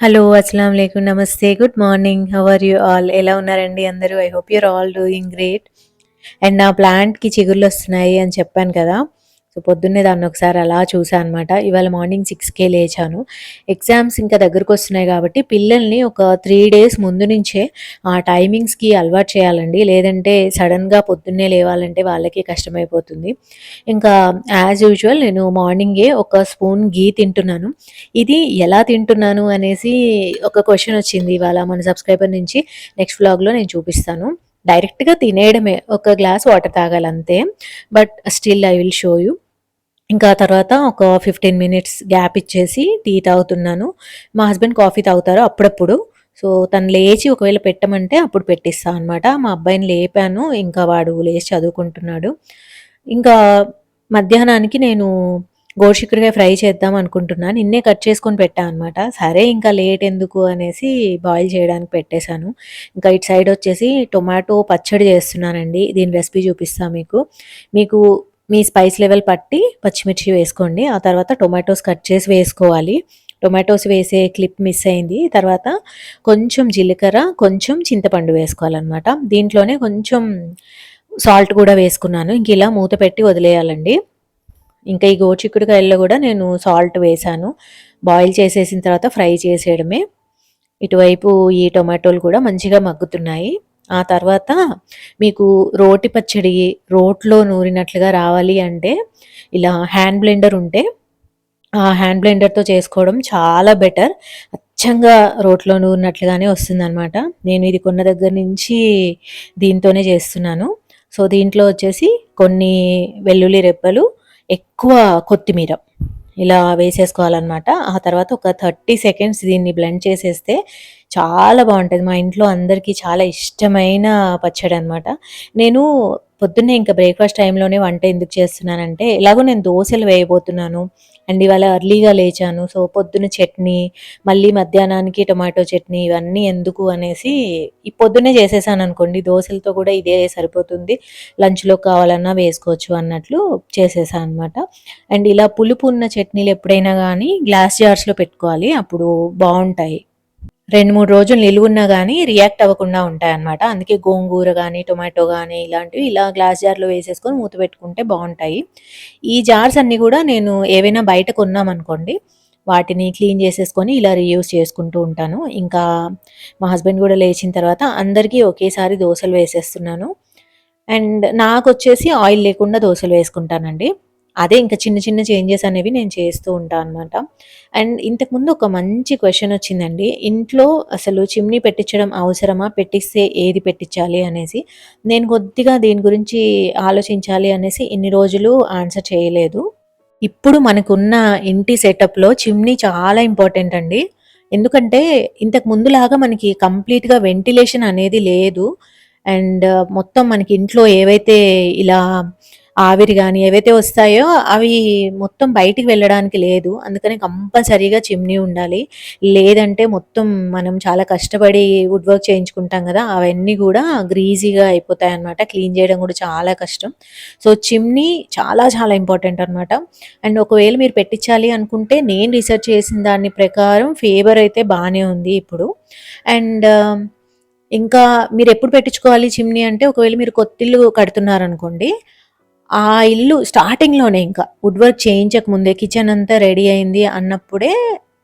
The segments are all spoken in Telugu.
హలో! అస్సలాముఅలైకుం. నమస్తే. Good morning. How are you all? ఎలా ఉన్నారండి అందరూ? I hope you're all doing great. And నా ప్లాంట్‌కి చిగుర్లొస్తున్నాయి అని చెప్పాను కదా! సో, పొద్దున్నే దాన్నొకసారి అలా చూసా అనమాట. ఇవాళ మార్నింగ్ 6కే లేచాను. ఎగ్జామ్స్ ఇంకా దగ్గరకొస్తున్నాయి కాబట్టి పిల్లల్ని ఒక 3 డేస్ ముందు నుంచే ఆ టైమింగ్స్‌కి అలవాటు చేయాలండి. లేదంటే సడెన్‌గా పొద్దున్నే లేవాలంటే వాళ్ళకి కష్టమైపోతుంది. ఇంకా యాజ్ యూజువల్ నేను మార్నింగే ఒక స్పూన్ ఘీ తింటున్నాను. ఇది ఎలా తింటున్నాను అనేసి ఒక క్వెషనొచ్చింది ఇవాళ మన సబ్‌స్క్రైబర్ నుంచి. నెక్స్ట్ వ్లాగ్‌లో నేను చూపిస్తాను. డైరెక్ట్‌గా తినేయడమే. ఒక గ్లాస్ వాటర్ తాగాలంతే. But still I will show you. ఇంకా తర్వాత ఒక 15 మినిట్స్ గ్యాప్ ఇచ్చేసి టీ తాగుతున్నాను. మా హస్బెండ్ కాఫీ తాగుతారు అప్పుడప్పుడు. సో, తను లేచి ఒకవేళ పెట్టమంటే అప్పుడు పెట్టిస్తా అనమాట. మా అబ్బాయిని లేపాను. ఇంకా వాడు లేచి చదువుకుంటున్నాడు. ఇంకా మధ్యాహ్నానికి నేను గోరుచిక్కుడుకాయ ఫ్రై చేద్దాం అనుకుంటున్నా. నిన్నే కట్ చేసుకొని పెట్టా అనమాట. సరే ఇంకా లేట్ ఎందుకు అనేసి బాయిల్ చేయడానికి పెట్టేశాను. ఇంకా ఇటు సైడ్ వచ్చేసి టొమాటో పచ్చడి చేస్తున్నానండి. దీని రెసిపీ చూపిస్తా మీకు. మీకు మీ స్పైస్ లెవెల్ పట్టి పచ్చిమిర్చి వేసుకోండి. ఆ తర్వాత టొమాటోస్ కట్ చేసి వేసుకోవాలి. టొమాటోస్ వేసే క్లిప్ మిస్ అయింది. తర్వాత కొంచెం జీలకర్ర, కొంచెం చింతపండు వేసుకోవాలనమాట. దీంట్లోనే కొంచెం సాల్ట్ కూడా వేసుకున్నాను. ఇంక ఇలా మూత పెట్టి వదిలేయాలండి. ఇంకా ఈ గోరుచిక్కుడుకాయల్లో గూడా నేను సాల్ట్ వేశాను. బాయిల్ చేసేసిన తర్వాత ఫ్రై చేసేయడమే. ఇటువైపు ఈ టొమాటోలు కూడా మంచిగా మగ్గుతున్నాయి. ఆ తర్వాత మీకు రోటి పచ్చడి రోట్లో నూరినట్లుగా రావాలి అంటే ఇలా హ్యాండ్ బ్లెండర్ ఉంటే ఆ హ్యాండ్ బ్లెండర్‌తో చేసుకోవడం చాలా బెటర్. అచ్చంగా రోట్లో నూరినట్లుగానే వస్తుందనమాట. నేను ఇది కొన్న దగ్గర నుంచి దీంతోనే చేస్తున్నాను. సో, దీంట్లో వచ్చేసి కొన్ని వెల్లుల్లి రెబ్బలు, ఎక్కువ కొత్తిమీర ఇలా వేసేసుకోవాలనమాట. ఆ తర్వాత ఒక 30 సెకండ్స్ దీన్ని బ్లెండ్ చేసేస్తే చాలా బావుంటది. మా ఇంట్లో అందరికీ చాలా ఇష్టమైన పచ్చడనమాట. నేను పొద్దున్నే ఇంక బ్రేక్‌ఫాస్ట్ టైమ్‌లోనే వంట ఎందుకు చేస్తున్నానంటే, ఎలాగో నేను దోసలు వేయబోతున్నాను. అండ్ ఇవాళ ఎర్లీగా లేచాను. సో, పొద్దున చట్నీ, మళ్ళీ మధ్యాహ్నానికి టొమాటో చట్నీ ఇవన్నీ ఎందుకు అనేసి ఈ పొద్దున్నే చేసేసాననుకోండి, దోసలతో కూడా ఇదే సరిపోతుంది. లంచ్‌లోకి కావాలన్నా వేసుకోవచ్చు అన్నట్లు చేసేసా అనమాట. అండ్ ఇలా పులుపు ఉన్న చట్నీలు ఎప్పుడైనా గానీ గ్లాస్ జార్స్‌లో పెట్టుకోవాలి. అప్పుడు బావుంటాయి. 2, 3 రోజులు నిలువున్నా గానీ రియాక్ట్ అవ్వకుండా ఉంటాయన్నమాట. అందుకే గోంగూర గానీ, టొమాటో గానీ ఇలాంటివి ఇలా గ్లాస్ జార్‌లో వేసేసుకొని మూత పెట్టుకుంటే బావుంటాయి. ఈ జార్స్ అన్నీ గూడా నేను ఏవైనా బయట కొన్నామనుకోండి, వాటిని క్లీన్ చేసేసుకొని ఇలా రీయూజ్ చేసుకుంటూ ఉంటాను. ఇంకా మా హస్బెండ్ గూడా లేచిన తర్వాత అందరికీ ఒకేసారి దోసలు వేసేస్తున్నాను. అండ్ నాకొచ్చేసి ఆయిల్ లేకుండా దోసలు వేసుకుంటానండి. అదే ఇంకా చిన్న చిన్న చేంజెస్ అనేవి నేను చేస్తూ ఉంటా అనమాట. అండ్ ఇంతకుముందు ఒక మంచి క్వెషన్ వచ్చిందండి. ఇంట్లో అసలు చిమ్నీ పెట్టించడం అవసరమా? పెట్టిస్తే ఏది పెట్టించాలి అనేసి. నేను కొద్దిగా దీని గురించి ఆలోచించాలి అనేసి ఇన్ని రోజులు ఆన్సర్ చేయలేదు. ఇప్పుడు మనకున్న ఇంటి సెటప్‌లో చిమ్నీ చాలా ఇంపార్టెంట్ అండి. ఎందుకంటే ఇంతకు ముందులాగా మనకి కంప్లీట్‌గా వెంటిలేషన్ అనేది లేదు. అండ్ మొత్తం మనకి ఇంట్లో ఏవైతే ఇలా ఆవిరి గాని ఏవైతే వస్తాయో అవి మొత్తం బయటికి వెళ్ళడానికి లేదు. అందుకని కంపల్సరీగా చిమ్నీ ఉండాలి. లేదంటే మొత్తం మనం చాలా కష్టపడి వుడ్ వర్క్ చేయించుకుంటాం గదా! అవన్నీ గూడా గ్రీజీగా అయిపోతాయన్నమాట. క్లీన్ చేయడం గూడా చాలా కష్టం. సో, చిమ్నీ చాలా చాలా ఇంపార్టెంట్ అనమాట. అండ్ ఒకవేళ మీరు పెట్టించాలి అనుకుంటే నేను రిసర్చ్ చేసిన దాని ప్రకారం ఫేవర్ అయితే బానే ఉంది ఇప్పుడు. అండ్ ఇంకా మీరెప్పుడు పెట్టించుకోవాలి చిమ్నీ అంటే ఒకవేళ మీరు కొత్తిల్లు కడుతున్నారనుకోండి, ఆ ఇల్లు స్టార్టింగ్‌లోనే ఇంకా వుడ్ వర్క్ చేయించక ముందే కిచెన్ అంతా రెడీ అయింది అన్నప్పుడే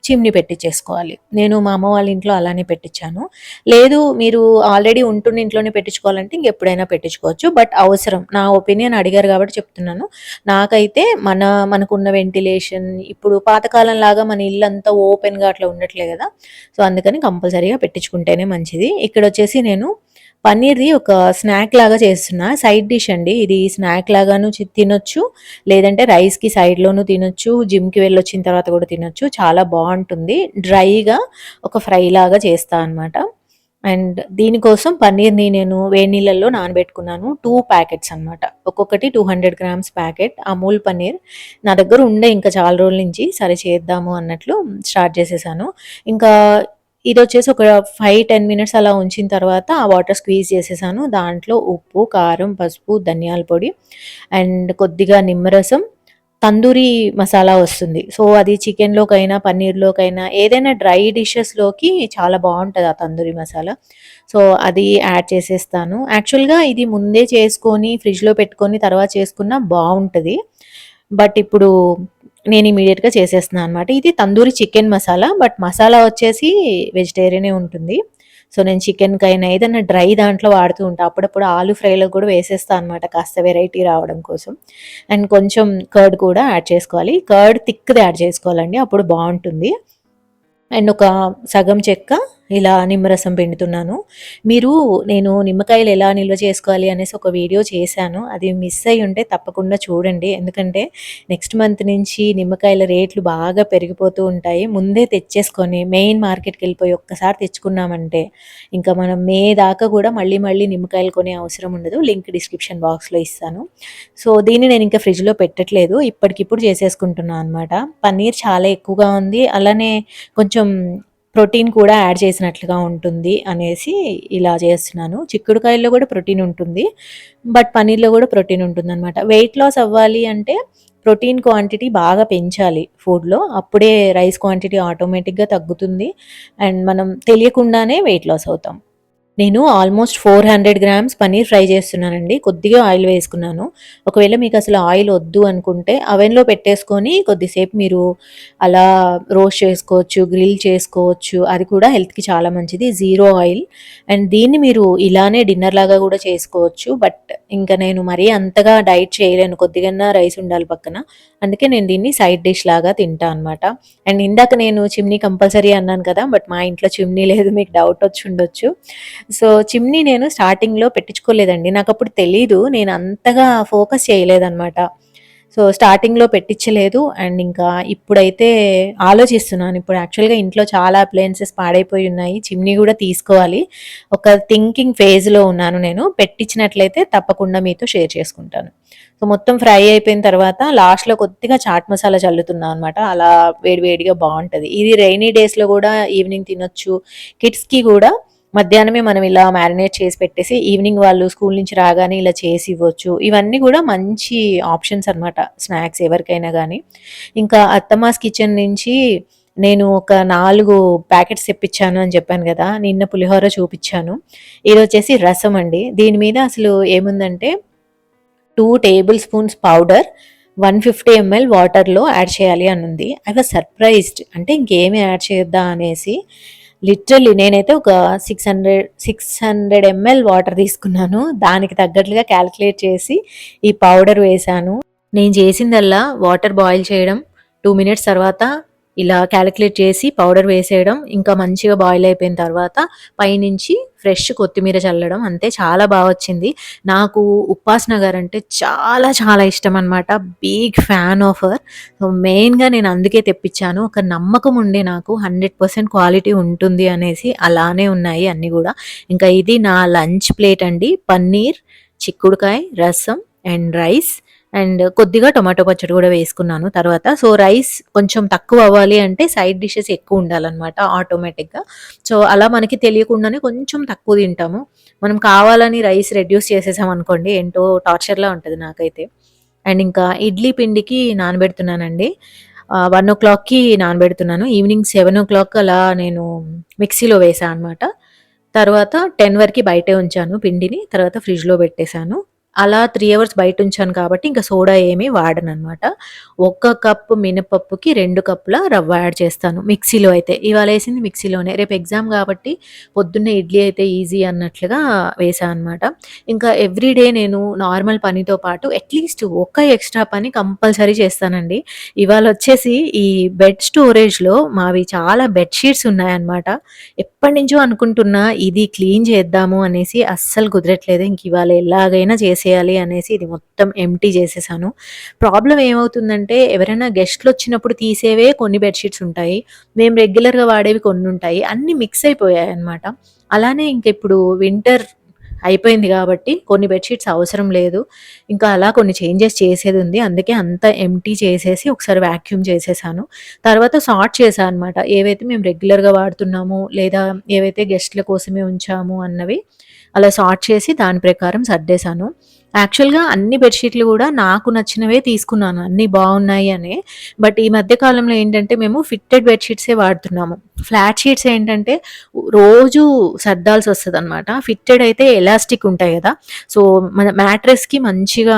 చిమ్నీ పెట్టించేసుకోవాలి. నేను మా అమ్మ వాళ్ళ ఇంట్లో అలానే పెట్టించాను. లేదు మీరు ఆల్రెడీ ఉంటున్న ఇంట్లోనే పెట్టించుకోవాలంటే ఇంకెప్పుడైనా పెట్టించుకోవచ్చు. బట్ అవసరం. నా ఒపీనియన్ అడిగారు కాబట్టి చెప్తున్నాను. నాకైతే మనకున్న వెంటిలేషన్ ఇప్పుడు పాతకాలంలాగా మన ఇల్లంతా ఓపెన్‌గా అట్లా ఉండట్లే గదా! సో, అందుకని కంపల్సరీగా పెట్టించుకుంటేనే మంచిది. ఇక్కడొచ్చేసి నేను పన్నీర్‌ది ఒక స్నాక్ లాగా చేస్తున్నా. సైడ్ డిష్ అండి. ఇది స్నాక్ లాగాను తినొచ్చు. లేదంటే రైస్‌కి సైడ్‌లోను తినొచ్చు. జిమ్‌కి వెళ్ళొచ్చిన తర్వాత కూడా తినొచ్చు. చాలా బావుంటుంది. డ్రైగా ఒక ఫ్రై లాగా చేస్తా అనమాట. అండ్ దీనికోసం పన్నీర్‌ని నేను వేడి నీళ్ళల్లో నానబెట్టుకున్నాను. 2 ప్యాకెట్స్ అనమాట. ఒక్కొక్కటి 200 గ్రామ్స్ ప్యాకెట్ అమూల్ పన్నీర్. నా దగ్గర ఉండే ఇంకా చాలా రోజుల నుంచి సరే చేద్దాము అన్నట్లు స్టార్ట్ చేసేసాను. ఇంకా ఇదొచ్చేసి ఒక 5, 10 మినిట్స్ అలా ఉంచిన తర్వాత ఆ వాటర్ స్క్వీజ్ చేసేసాను. దాంట్లో ఉప్పు, కారం, పసుపు, ధనియాల పొడి అండ్ కొద్దిగా నిమ్మరసం, తందూరి మసాలా వస్తుంది. సో, అది చికెన్‌లోకైనా, పన్నీర్‌లోకైనా ఏదైనా డ్రై డిషెస్‌లోకి చాలా బావుంటది ఆ తందూరి మసాలా. సో, అది యాడ్ చేసేస్తాను. యాక్చువల్‌గా ఇది ముందే చేసుకొని ఫ్రిడ్జ్‌లో పెట్టుకొని తర్వాత చేసుకున్నా బావుంటది. బట్ ఇప్పుడు నేను ఇమ్మీడియేట్‌గా చేసేస్తున్నాను అనమాట. ఇది తందూరి చికెన్ మసాలా. బట్ మసాలా వచ్చేసి వెజిటేరియనే ఉంటుంది. సో, నేను చికెన్‌కైనా ఏదైనా డ్రై దాంట్లో వాడుతూ ఉంటా. అప్పుడప్పుడు ఆలు ఫ్రైలో కూడా వేసేస్తా అనమాట కాస్త వెరైటీ రావడం కోసం. అండ్ కొంచెం కర్డ్ కూడా యాడ్ చేసుకోవాలి. కర్డ్ థిక్‌ది యాడ్ చేసుకోవాలండి. అప్పుడు బావుంటుంది. అండ్ ఒక సగం చెక్క ఇలా నిమ్మరసం పిండుతున్నాను. మీరు నేను నిమ్మకాయలు ఎలా నిల్వ చేసుకోవాలి అనేసి ఒక వీడియో చేశాను. అది మిస్ అయ్యి ఉంటే తప్పకుండా చూడండి. ఎందుకంటే నెక్స్ట్ మంత్ నుంచి నిమ్మకాయల రేట్లు బాగా పెరిగిపోతూ ఉంటాయి. ముందే తెచ్చేసుకొని మెయిన్ మార్కెట్‌కెళ్ళిపోయి ఒక్కసారి తెచ్చుకున్నామంటే ఇంకా మనం మే దాకా కూడా మళ్ళీ మళ్ళీ నిమ్మకాయలు కొనే అవసరం ఉండదు. లింక్ డిస్క్రిప్షన్ బాక్స్‌లో ఇస్తాను. సో, దీన్ని నేను ఇంకా ఫ్రిడ్జ్‌లో పెట్టట్లేదు. ఇప్పటికిప్పుడు చేసేసుకుంటున్నా అనమాట. పన్నీర్ చాలా ఎక్కువగా ఉంది. అలానే కొంచెం ప్రోటీన్ కూడా యాడ్ చేసినట్లుగా ఉంటుంది అనేసి ఇలా చేస్తున్నాను. చిక్కుడుకాయల్లో కూడా ప్రోటీన్ ఉంటుంది. బట్ పన్నీర్‌లో కూడా ప్రోటీన్ ఉంటుందనమాట. వెయిట్ లాస్ అవ్వాలి అంటే ప్రోటీన్ క్వాంటిటీ బాగా పెంచాలి ఫుడ్‌లో. అప్పుడే రైస్ క్వాంటిటీ ఆటోమేటిక్‌గా తగ్గుతుంది. అండ్ మనం తెలియకుండానే వెయిట్ లాస్ అవుతాం. నేను ఆల్మోస్ట్ 400 గ్రామ్స్ పన్నీర్ ఫ్రై చేస్తున్నానండి. కొద్దిగా ఆయిల్ వేసుకున్నాను. ఒకవేళ మీకసలు ఆయిల్ ఒద్దు అనుకుంటే అవెన్‌లో పెట్టేసుకొని కొద్దిసేపు మీరు అలా రోస్ట్ చేసుకోవచ్చు, గ్రిల్ చేసుకోవచ్చు. అది కూడా హెల్త్‌కి చాలా మంచిది. Zero oil. అండ్ దీన్ని మీరు ఇలానే డిన్నర్ లాగా కూడా చేసుకోవచ్చు. బట్ ఇంక నేను మరీ అంతగా డైట్ చేయలేను. కొద్దిగన్నా రైస్ ఉండాలి పక్కన. అందుకే నేను దీన్ని సైడ్ డిష్ లాగా తింటా అనమాట. అండ్ ఇందాక నేను చిమ్నీ కంపల్సరీ అన్నాను కదా! బట్ మా ఇంట్లో చిమ్నీ లేదు. మీకు డౌట్ వచ్చుండొచ్చు. సో, చిమ్నీ నేను స్టార్టింగ్‌లో పెట్టించుకోలేదండి. నాకప్పుడు తెలీదు. నేను అంతగా ఫోకస్ చేయలేదనమాట. సో, స్టార్టింగ్‌లో పెట్టించలేదు. అండ్ ఇంకా ఇప్పుడైతే ఆలోచిస్తున్నాను. ఇప్పుడు యాక్చువల్‌గా ఇంట్లో చాలా అప్లయెన్సెస్ పాడైపోయి ఉన్నాయి. చిమ్నీ గూడా తీసుకోవాలి. ఒక థింకింగ్ ఫేజ్‌లో ఉన్నాను నేను. పెట్టించినట్లయితే తప్పకుండా మీతో షేర్ చేసుకుంటాను. సో, మొత్తం ఫ్రై అయిపోయిన తర్వాత లాస్ట్‌లో కొద్దిగా చాట్ మసాలా చల్లుతున్నా అనమాట. అలా వేడి వేడిగా బావుంటది. ఇది రెయినీ డేస్‌లో గూడా ఈవినింగ్ తినొచ్చు. కిడ్స్‌కి గూడా మధ్యాహ్నమే మనం ఇలా మ్యారినేట్ చేసి పెట్టేసి ఈవినింగ్ వాళ్ళు స్కూల్ నుంచి రాగానే ఇలా చేసి ఇవ్వచ్చు. ఇవన్నీ గూడా మంచి ఆప్షన్స్ అనమాట. స్నాక్స్ ఎవరికైనా గానీ. ఇంకా అత్తమ్మాస్ కిచెన్ నుంచి నేను ఒక 4 ప్యాకెట్స్ తెప్పించాను అని చెప్పాను గదా! నిన్న పులిహోర చూపిచ్చాను. ఇదొచ్చేసి రసం అండి. దీని మీద అసలు ఏముందంటే 2 టేబుల్ స్పూన్స్ పౌడర్, 150 ఎంఎల్ వాటర్‌లో యాడ్ చేయాలి అనుంది. I was surprised. అంటే ఇంకేమి యాడ్ చేయొద్దా అనేసి. లిటరల్లీ నేనైతే ఒక 600 ఎంఎల్ వాటర్ తీసుకున్నాను. దానికి తగ్గట్లుగా కాలిక్యులేట్ చేసి ఈ పౌడర్ వేశాను. నేను చేసిందల్లా వాటర్ బాయిల్ చేయడం, 2 మినిట్స్ తర్వాత ఇలా కాలిక్యులేట్ చేసి పౌడర్ వేసేయడం, ఇంకా మంచిగా బాయిల్ అయిపోయిన తర్వాత పైనుంచి ఫ్రెష్ కొత్తిమీర చల్లడం అంతే. చాలా వచ్చింది. నాకు ఉపాసన గారంటే చాలా చాలా ఇష్టమనమాట. Big fan of her. So, మెయిన్‌గా నేను అందుకే తెప్పించాను. ఒక నమ్మకం ఉండే నాకు 100% క్వాలిటీ ఉంటుంది అనేసి. అలానే ఉన్నాయి అన్నీ గూడా. ఇంకా ఇది నా లంచ్ ప్లేట్ అండి. పన్నీర్, చిక్కుడుకాయ, రసం అండ్ రైస్ అండ్ కొద్దిగా టొమాటో పచ్చడి గూడా వేసుకున్నాను తర్వాత. సో, రైస్ కొంచెం తక్కువ అవ్వాలి అంటే సైడ్ డిషెస్ ఎక్కువ ఉండాలనమాట ఆటోమేటిక్‌గా. సో, అలా మనకి తెలియకుండానే కొంచెం తక్కువ తింటాము. మనం కావాలని రైస్ రెడ్యూస్ చేసేసామనుకోండి ఏంటో టార్చర్‌లా ఉంటది నాకైతే. అండ్ ఇంకా ఇడ్లీ పిండికి నానబెడుతున్నానండి. 1:00కి నానబెడుతున్నాను. ఈవినింగ్ 7:00 అలా నేను మిక్సీలో వేసా అనమాట. తర్వాత 10 వరకి బయటే ఉంచాను పిండిని. తర్వాత ఫ్రిడ్జ్‌లో పెట్టేసాను. అలా 3 అవర్స్ బయటుంచాను కాబట్టి ఇంక సోడా ఏమి వాడననమాట. ఒక కప్పు మినపప్పుకి 2 కప్పుల రవ్వ యాడ్ చేస్తాను మిక్సీలో అయితే. ఇవాళేసింది మిక్సీలోనే. రేపు ఎగ్జామ్ కాబట్టి పొద్దున్నే ఇడ్లీ అయితే ఈజీ అన్నట్లుగా వేశా అనమాట. ఇంకా ఎవ్రీడే నేను నార్మల్ పనితో పాటు అట్‌లీస్ట్ ఒక ఎక్స్‌ట్రా పని కంపల్సరీ చేస్తానండి. ఇవాళొచ్చేసి ఈ బెడ్ స్టోరేజ్‌లో మావి చాలా బెడ్ షీట్స్ ఉన్నాయన్నమాట. ఎప్పటినుంచో అనుకుంటున్నా ఇది క్లీన్ చేద్దాము అనేసి అస్సలు కుదరట్లేదు. ఇంక ఇవాళ ఎలాగైనా చేసేయాలి అనేసి ఇది మొత్తం ఎంప్టీ చేసేసాను. ప్రాబ్లమ్ ఏమవుతుందంటే ఎవరైనా గెస్ట్‌లొచ్చినప్పుడు తీసేవే కొన్ని బెడ్ షీట్స్ ఉంటాయి. మేము రెగ్యులర్‌గా వాడేవి కొన్నుంటాయి. అన్నీ మిక్స్ అయిపోయాయన్నమాట. అలానే ఇంక ఇప్పుడు వింటర్ అయిపోయింది గాబట్టి కొన్ని బెడ్ షీట్స్ అవసరం లేదు. ఇంకా అలా కొన్ని చేంజెస్ చేసేదుంది. అందుకే అంతా ఎంప్టీ చేసేసి ఒకసారి వాక్యూమ్ చేసేసాను. తర్వాత సార్ట్ చేశా అనమాట. ఏవైతే మేము రెగ్యులర్‌గా వాడుతున్నామో, లేదా ఏవైతే గెస్ట్‌ల కోసమే ఉంచాము అన్నవి అలా సార్ట్ చేసి దాని ప్రకారం సర్దేశాను. యాక్చువల్‌గా అన్ని బెడ్‌షీట్‌లు గూడా నాకు నచ్చినవే తీసుకున్నాను. అన్నీ బావున్నాయి అని. బట్ ఈ మధ్య కాలంలో ఏంటంటే మేము ఫిట్టెడ్ బెడ్‌షీట్సే వాడుతున్నాము. ఫ్లాట్ షీట్స్ ఏంటంటే రోజు సర్దాల్సొస్తదనమాట. ఫిట్టెడ్ అయితే ఎలాస్టిక్ ఉంటాయి గదా! సో, మన మ్యాట్రెస్‌కి మంచిగా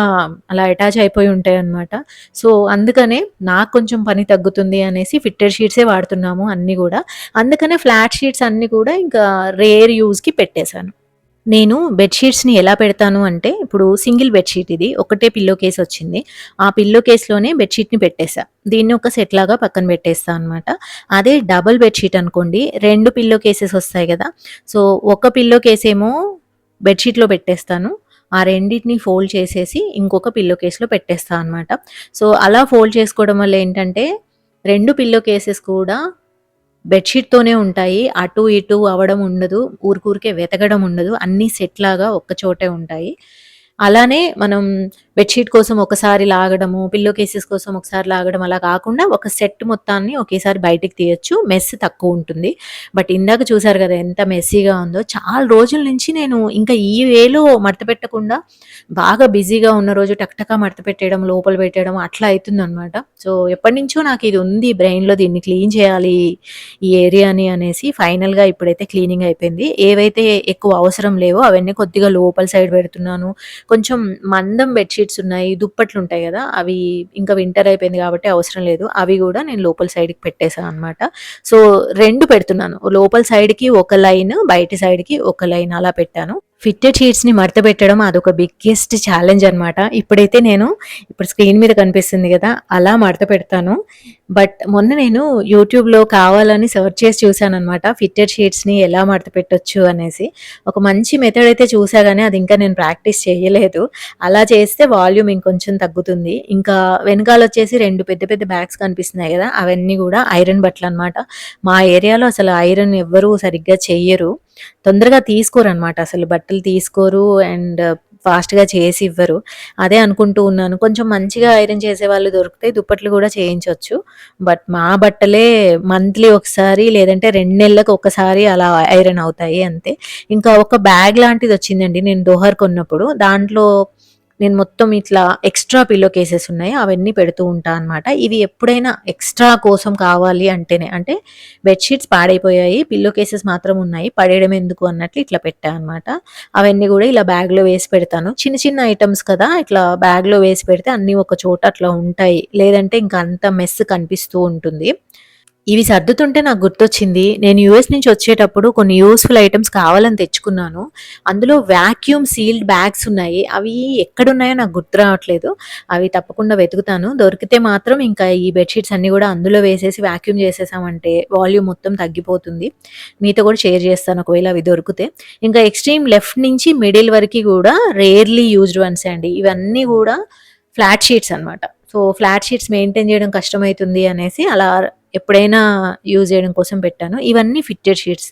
అలా అటాచ్ అయిపోయి ఉంటాయన్నమాట. సో, అందుకనే నాకు కొంచెం పని తగ్గుతుంది అనేసి ఫిట్టెడ్ షీట్సే వాడుతున్నాము అన్నీ గూడా. అందుకనే ఫ్లాట్ షీట్స్ అన్నీ కూడా ఇంకా రేర్ యూజ్‌కి పెట్టేశాను. నేను బెడ్ షీట్స్‌ని ఎలా పెడతాను అంటే, ఇప్పుడు సింగిల్ బెడ్ షీట్ ఇది. ఒకటే పిల్లో కేస్ వచ్చింది. ఆ పిల్లో కేస్‌లోనే బెడ్ షీట్‌ని పెట్టేసా. దీన్ని ఒక సెట్‌లాగా పక్కన పెట్టేస్తా అనమాట. అదే డబుల్ బెడ్ షీట్ అనుకోండి, 2 పిల్లో కేసెస్ వస్తాయి గదా! సో, ఒక పిల్లో కేసేమో బెడ్ షీట్‌లో పెట్టేస్తాను. ఆ రెండిటిని ఫోల్డ్ చేసేసి ఇంకొక పిల్లో కేస్‌లో పెట్టేస్తా అనమాట. సో, అలా ఫోల్డ్ చేసుకోవడం వల్ల ఏంటంటే, 2 పిల్లో కేసెస్ కూడా బెడ్‌షీట్‌తోనే ఉంటాయి. అటు, ఇటు అవ్వడం ఉండదు. ఊరికూరికే వెతకడం ఉండదు. అన్నీ సెట్‌లాగా ఒక్క చోటే ఉంటాయి. అలానే మనం బెడ్‌షీట్ కోసం ఒకసారి లాగడము, పిల్లో కేసెస్ కోసం ఒకసారి లాగడం అలా కాకుండా ఒక సెట్ మొత్తాన్ని ఒకేసారి బయటికి తీయొచ్చు. మెస్ తక్కువుంటుంది. బట్ ఇందాక చూసారు గదా! ఎంత మెస్సీగా ఉందో. చాలా రోజుల నుంచి నేను ఇంకా ఈ వేలో మడత పెట్టకుండా బాగా బిజీగా ఉన్న రోజు టక్ మడత పెట్టేయడం, లోపల పెట్టేయడం అట్లా అయితుందనమాట. సో, ఎప్పటినుంచో నాకిది ఉంది బ్రెయిన్‌లో దీన్ని క్లీన్ చేయాలి ఈ ఏరియాని అనేసి ఫైనల్‌గా ఇప్పుడైతే క్లీనింగ్ అయిపోయింది. ఏవైతే ఎక్కువ అవసరం లేవో అవన్నీ కొద్దిగా లోపల సైడ్ పెడుతున్నాను. కొంచెం మందం బెడ్ షీట్స్ ఉన్నాయి. దుప్పట్లుంటాయి గదా! అవి ఇంకా వింటర్ అయిపోయింది కాబట్టి అవసరం లేదు. అవి గూడా నేను లోపల సైడ్‌కి పెట్టేసా అనమాట. సో, 2 పెడుతున్నాను. లోపల సైడ్‌కి ఒక లైన్, బయటి సైడ్‌కి ఒక లైన్ అలా పెట్టాను. ఫిట్టెడ్ షీట్స్‌ని మడత పెట్టడం అదొక బిగ్గెస్ట్ ఛాలెంజ్ అనమాట. ఇప్పుడైతే నేను ఇప్పుడు స్క్రీన్ మీద కనిపిస్తుంది గదా! అలా మడత పెడతాను. బట్ మొన్న నేను యూట్యూబ్‌లో కావాలని సెర్చ్ చేసి చూసాననమాట. ఫిట్టెడ్ షీట్స్‌ని ఎలా మడత పెట్టొచ్చు అనేసి. ఒక మంచి మెథడ్ అయితే చూసా గానీ అది ఇంకా నేను ప్రాక్టీస్ చేయలేదు. అలా చేస్తే వాల్యూమ్ ఇంకొంచెం తగ్గుతుంది. ఇంకా వెనకాలొచ్చేసి 2 పెద్ద పెద్ద బ్యాగ్స్ కనిపిస్తున్నాయి గదా! అవన్నీ గూడా ఐరన్ బట్టలనమాట. మా ఏరియాలో అసలు ఐరన్ ఎవ్వరు సరిగ్గా చెయ్యరు. తొందరగా తీసుకోరనమాట అసలు బట్టలు తీసుకోరు అండ్ ఫాస్ట్‌గా చేసి ఇవ్వరు. అదే అనుకుంటూ ఉన్నాను. కొంచెం మంచిగా ఐరన్ చేసేవాళ్ళు దొరికితే దుప్పట్లు గూడా చేయించొచ్చు. బట్ మా బట్టలే మంత్లీ ఒకసారి లేదంటే 2 నెలలకు ఒకసారి అలా ఐరన్ అవుతాయి అంతే. ఇంకా ఒక బ్యాగ్ లాంటిదొచ్చిందండి నేను దోహర్ కొన్నప్పుడు. దాంట్లో నేను మొత్తం ఇట్లా ఎక్స్‌ట్రా పిల్లో కేసెస్ ఉన్నాయి. అవన్నీ పెడుతూ ఉంటా అనమాట. ఇవి ఎప్పుడైనా ఎక్స్‌ట్రా కోసం కావాలి అంటేనే అంటే బెడ్ షీట్స్ పాడైపోయాయి. పిల్లో కేసెస్ మాత్రం ఉన్నాయి. పడేయడం ఎందుకు అన్నట్లు ఇట్లా పెట్టా అనమాట. అవన్నీ గూడా ఇలా బ్యాగ్‌లో వేసి పెడతాను. చిన్న చిన్న ఐటెమ్స్ కదా! ఇట్లా బ్యాగ్‌లో వేసి పెడితే అన్నీ ఒక చోట అట్లా ఉంటాయి. లేదంటే ఇంక అంత మెస్ కనిపిస్తూ ఉంటుంది. ఇవి సర్దుతుంటే నాకు గుర్తొచ్చింది. నేను యూఎస్ నుంచి వచ్చేటప్పుడు కొన్ని యూజ్‌ఫుల్ ఐటెమ్స్ కావాలని తెచ్చుకున్నాను. అందులో వాక్యూమ్ సీల్డ్ బ్యాగ్స్ ఉన్నాయి. అవి ఎక్కడున్నాయో నాకు గుర్తు రావట్లేదు. అవి తప్పకుండా వెతుకుతాను. దొరికితే మాత్రం ఇంకా ఈ బెడ్ షీట్స్ అన్నీ గూడా అందులో వేసేసి వాక్యూమ్ చేసేసామంటే వాల్యూమ్ మొత్తం తగ్గిపోతుంది. మీతో కూడా షేర్ చేస్తాను ఒకవేళ అవి దొరికితే. ఇంకా ఎక్స్‌ట్రీమ్ లెఫ్ట్ నుంచి మిడిల్ వరకి గూడా రేర్‌లీ యూజ్డ్ వన్సే అండి. ఇవన్నీ గూడా ఫ్లాట్ షీట్స్ అనమాట. సో, ఫ్లాట్ షీట్స్ మెయింటైన్ చేయడం కష్టమైతుంది అనేసి అలా ఎప్పుడైనా యూజ్ చేయడం కోసం పెట్టాను. ఇవన్నీ ఫిట్టెడ్ షీట్స్.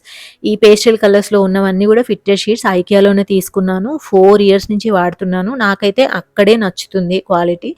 ఈ పేస్టల్ కలర్స్‌లో ఉన్నవన్నీ గూడా ఫిట్టెడ్ షీట్స్. ఐకియాలోనే తీసుకున్నాను. 4 ఇయర్స్ నుంచి వాడుతున్నాను. నాకైతే అక్కడే నచ్చుతుంది క్వాలిటీ.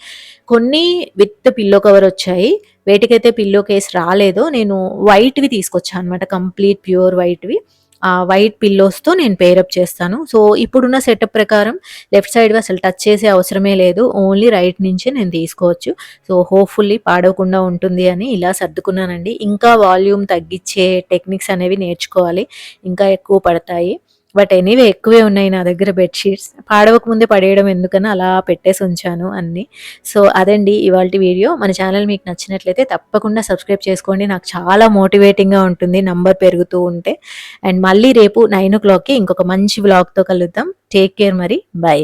కొన్ని విత్ పిల్లో కవర్ వచ్చాయి. వేటికైతే పిల్లో కేస్ రాలేదో నేను వైట్‌వి తీసుకొచ్చా అనమాట. కంప్లీట్ ప్యూర్ వైట్‌వి. ఆ వైట్ పిల్లోస్‌తో నేను పెయిరప్ చేస్తాను. సో, ఇప్పుడున్న సెటప్ ప్రకారం లెఫ్ట్ సైడ్‌వి అసలు టచ్ చేసే అవసరమే లేదు. ఓన్లీ రైట్ నుంచే నేను తీసుకోవచ్చు. సో, హోప్‌ఫుల్లీ పాడవకుండా ఉంటుంది అని ఇలా సర్దుకున్నానండి. ఇంకా వాల్యూమ్ తగ్గిచ్చే టెక్నిక్స్ అనేవి నేర్చుకోవాలి. ఇంకా ఎక్కువ పడతాయి. బట్ ఎనీవే ఎక్కువే ఉన్నాయి నా దగ్గర బెడ్ షీట్స్. పాడవక ముందే పడేయడం ఎందుకని అలా పెట్టేసి ఉంచాను అన్నీ. సో, అదండి ఇవాల్టి వీడియో. మన ఛానల్ మీకు నచ్చినట్లయితే తప్పకుండా సబ్స్క్రైబ్ చేసుకోండి. నాకు చాలా మోటివేటింగ్‌గా ఉంటుంది నంబర్ పెరుగుతూ ఉంటే. అండ్ మళ్ళీ రేపు 9:00కి ఇంకొక మంచి వ్లాగ్‌తో కలుద్దాం. టేక్ కేర్ మరి. బై.